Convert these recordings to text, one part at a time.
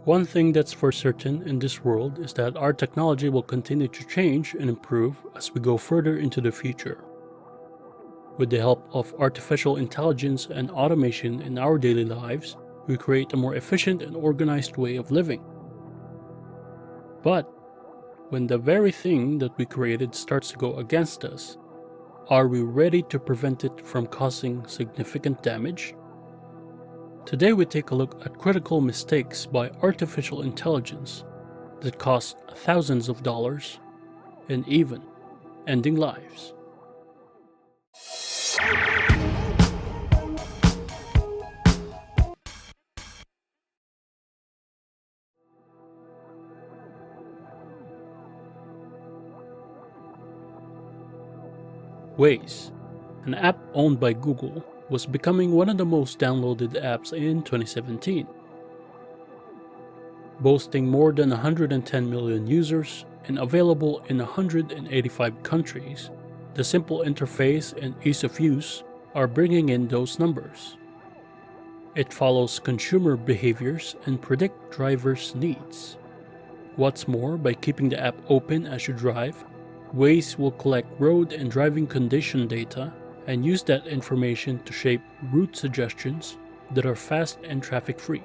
One thing that's for certain in this world is that our technology will continue to change and improve as we go further into the future. With the help of artificial intelligence and automation in our daily lives, we create a more efficient and organized way of living. But when the very thing that we created starts to go against us, are we ready to prevent it from causing significant damage? Today we take a look at critical mistakes by artificial intelligence that cost thousands of dollars and even ending lives. Waze, an app owned by Google, was becoming one of the most downloaded apps in 2017. Boasting more than 110 million users and available in 185 countries, the simple interface and ease of use are bringing in those numbers. It follows consumer behaviors and predicts drivers' needs. What's more, by keeping the app open as you drive, Waze will collect road and driving condition data and use that information to shape route suggestions that are fast and traffic-free.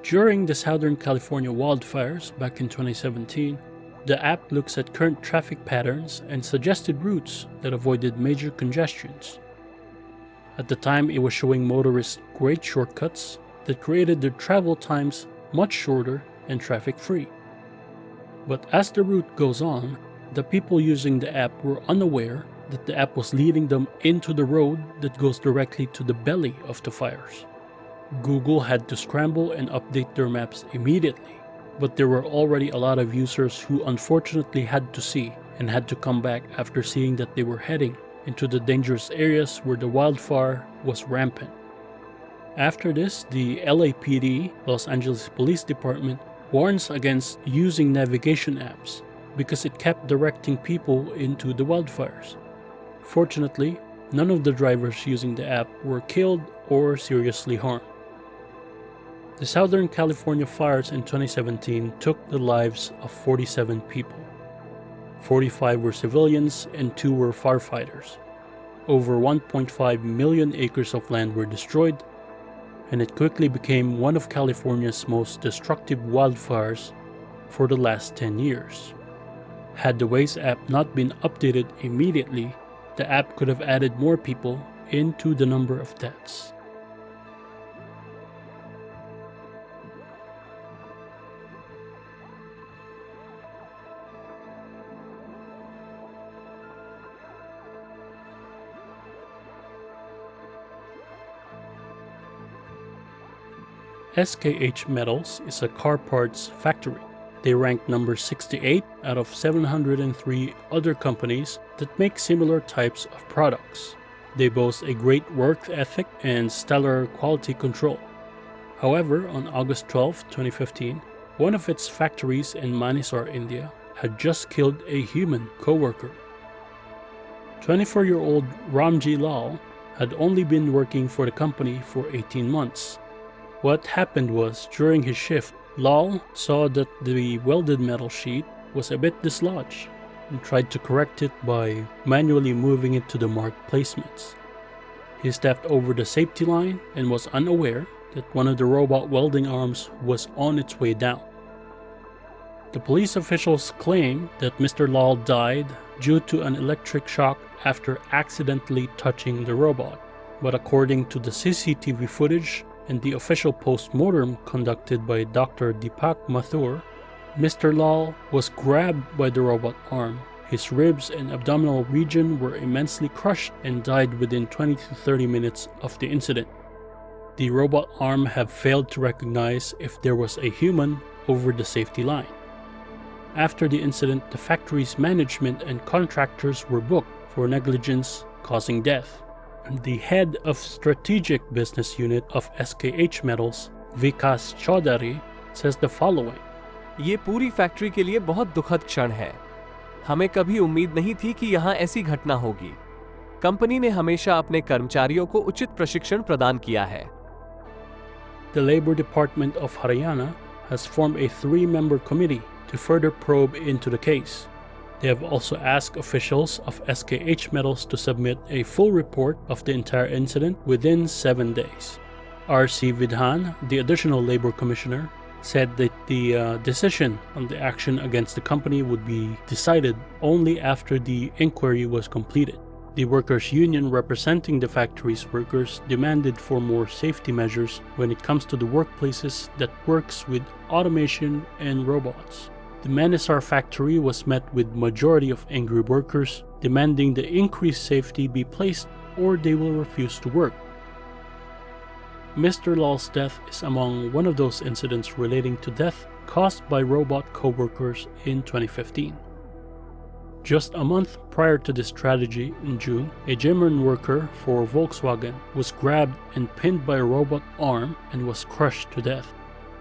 During the Southern California wildfires back in 2017, the app looks at current traffic patterns and suggested routes that avoided major congestions. At the time, it was showing motorists great shortcuts that created their travel times much shorter and traffic-free. But as the route goes on, the people using the app were unaware that the app was leading them into the road that goes directly to the belly of the fires. Google had to scramble and update their maps immediately, but there were already a lot of users who unfortunately had to see and had to come back after seeing that they were heading into the dangerous areas where the wildfire was rampant. After this, the LAPD, Los Angeles Police Department, warns against using navigation apps because it kept directing people into the wildfires. Fortunately, none of the drivers using the app were killed or seriously harmed. The Southern California fires in 2017 took the lives of 47 people. 45 were civilians and 2 were firefighters. Over 1.5 million acres of land were destroyed, and it quickly became one of California's most destructive wildfires for the last 10 years. Had the Waze app not been updated immediately, the app could have added more people into the number of deaths. SKH Metals is a car parts factory. They rank number 68 out of 703 other companies that make similar types of products. They boast a great work ethic and stellar quality control. However, on August 12, 2015, one of its factories in Manesar, India, had just killed a human co-worker. 24-year-old Ramji Lal had only been working for the company for 18 months. What happened was, during his shift, Lal saw that the welded metal sheet was a bit dislodged and tried to correct it by manually moving it to the marked placements. He stepped over the safety line and was unaware that one of the robot welding arms was on its way down. The police officials claim that Mr. Lal died due to an electric shock after accidentally touching the robot, but according to the CCTV footage and the official post-mortem conducted by Dr. Deepak Mathur, Mr. Lal was grabbed by the robot arm. His ribs and abdominal region were immensely crushed and died within 20 to 30 minutes of the incident. The robot arm had failed to recognize if there was a human over the safety line. After the incident, the factory's management and contractors were booked for negligence causing death. The head of Strategic Business Unit of SKH Metals, Vikas Chaudhary, says the following. ये पूरी factory के लिए बहुत दुखद क्षण है। हमें कभी उम्मीद नहीं थी कि यहाँ ऐसी घटना होगी। कंपनी ने हमेशा अपने कर्मचारियों को उचित प्रशिक्षण प्रदान किया है। The Labor Department of Haryana has formed a 3-member committee to further probe into the case. They have also asked officials of SKH Metals to submit a full report of the entire incident within 7 days. R.C. Vidhan, the additional labor commissioner, said that the decision on the action against the company would be decided only after the inquiry was completed. The workers' union representing the factory's workers demanded for more safety measures when it comes to the workplaces that works with automation and robots. The Manisar factory was met with majority of angry workers demanding the increased safety be placed or they will refuse to work. Mr. Lal's death is among one of those incidents relating to death caused by robot co-workers in 2015. Just a month prior to this tragedy in June, a German worker for Volkswagen was grabbed and pinned by a robot arm and was crushed to death.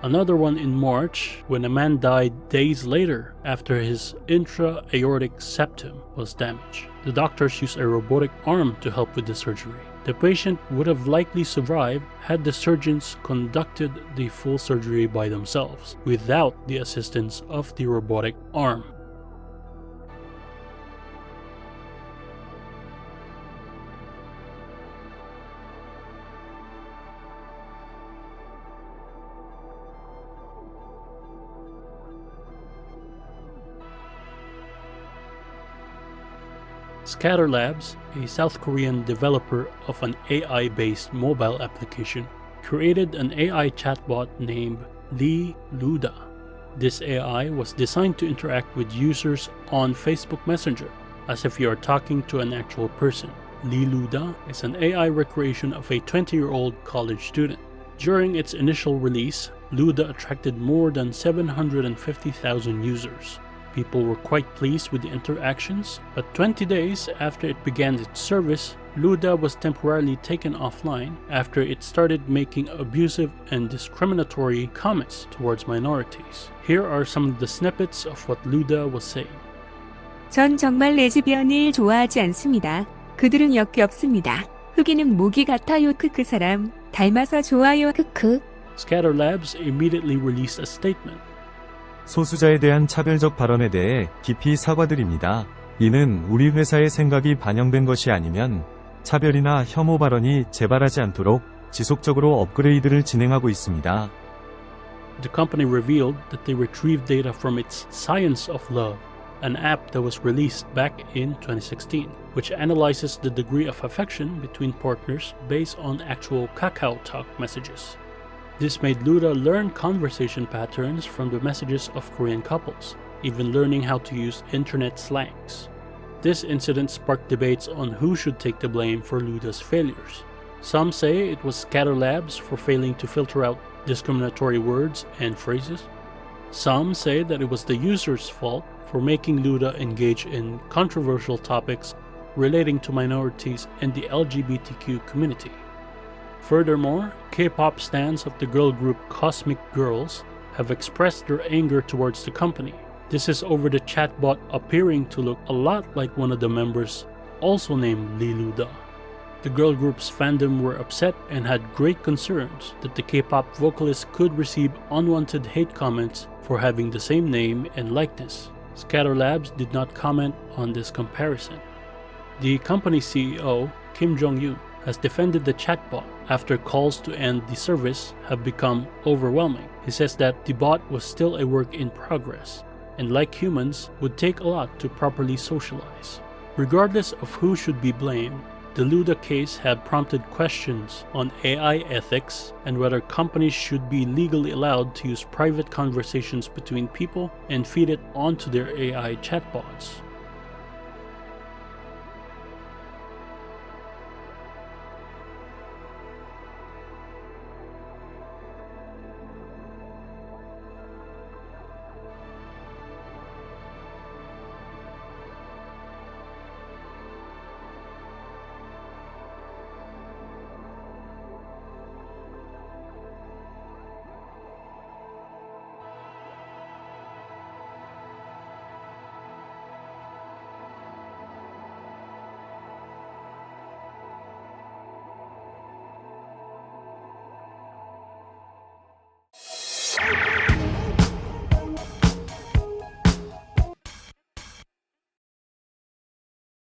Another one in March, when a man died days later after his intra-aortic septum was damaged. The doctors used a robotic arm to help with the surgery. The patient would have likely survived had the surgeons conducted the full surgery by themselves, without the assistance of the robotic arm. Scatter Labs, a South Korean developer of an AI-based mobile application, created an AI chatbot named Lee Luda. This AI was designed to interact with users on Facebook Messenger, as if you are talking to an actual person. Lee Luda is an AI recreation of a 20-year-old college student. During its initial release, Luda attracted more than 750,000 users. People were quite pleased with the interactions, but 20 days after it began its service, Luda was temporarily taken offline after it started making abusive and discriminatory comments towards minorities. Here are some of the snippets of what Luda was saying. 전 정말 레즈비언을 좋아하지 않습니다. 그들은 역겹습니다. 흑인은 모기 같아요. 그 사람 닮아서 좋아요. 크크. Scatter Labs immediately released a statement. 소수자에 대한 차별적 발언에 대해 깊이 사과드립니다. 이는 우리 회사의 생각이 반영된 것이 아니면 차별이나 혐오 발언이 재발하지 않도록 지속적으로 업그레이드를 진행하고 있습니다. The company revealed that they retrieved data from its Science of Love, an app that was released back in 2016, which analyzes the degree of affection between partners based on actual Kakao Talk messages. This made Luda learn conversation patterns from the messages of Korean couples, even learning how to use internet slangs. This incident sparked debates on who should take the blame for Luda's failures. Some say it was Scatter Labs for failing to filter out discriminatory words and phrases. Some say that it was the user's fault for making Luda engage in controversial topics relating to minorities and the LGBTQ community. Furthermore, K-pop stans of the girl group Cosmic Girls have expressed their anger towards the company. This is over the chatbot appearing to look a lot like one of the members, also named Lee Luda. The girl group's fandom were upset and had great concerns that the K-pop vocalist could receive unwanted hate comments for having the same name and likeness. Scatter Labs did not comment on this comparison. The company's CEO, Kim Jong-un, has defended the chatbot after calls to end the service have become overwhelming. He says that the bot was still a work in progress, and like humans, would take a lot to properly socialize. Regardless of who should be blamed, the Luda case had prompted questions on AI ethics and whether companies should be legally allowed to use private conversations between people and feed it onto their AI chatbots.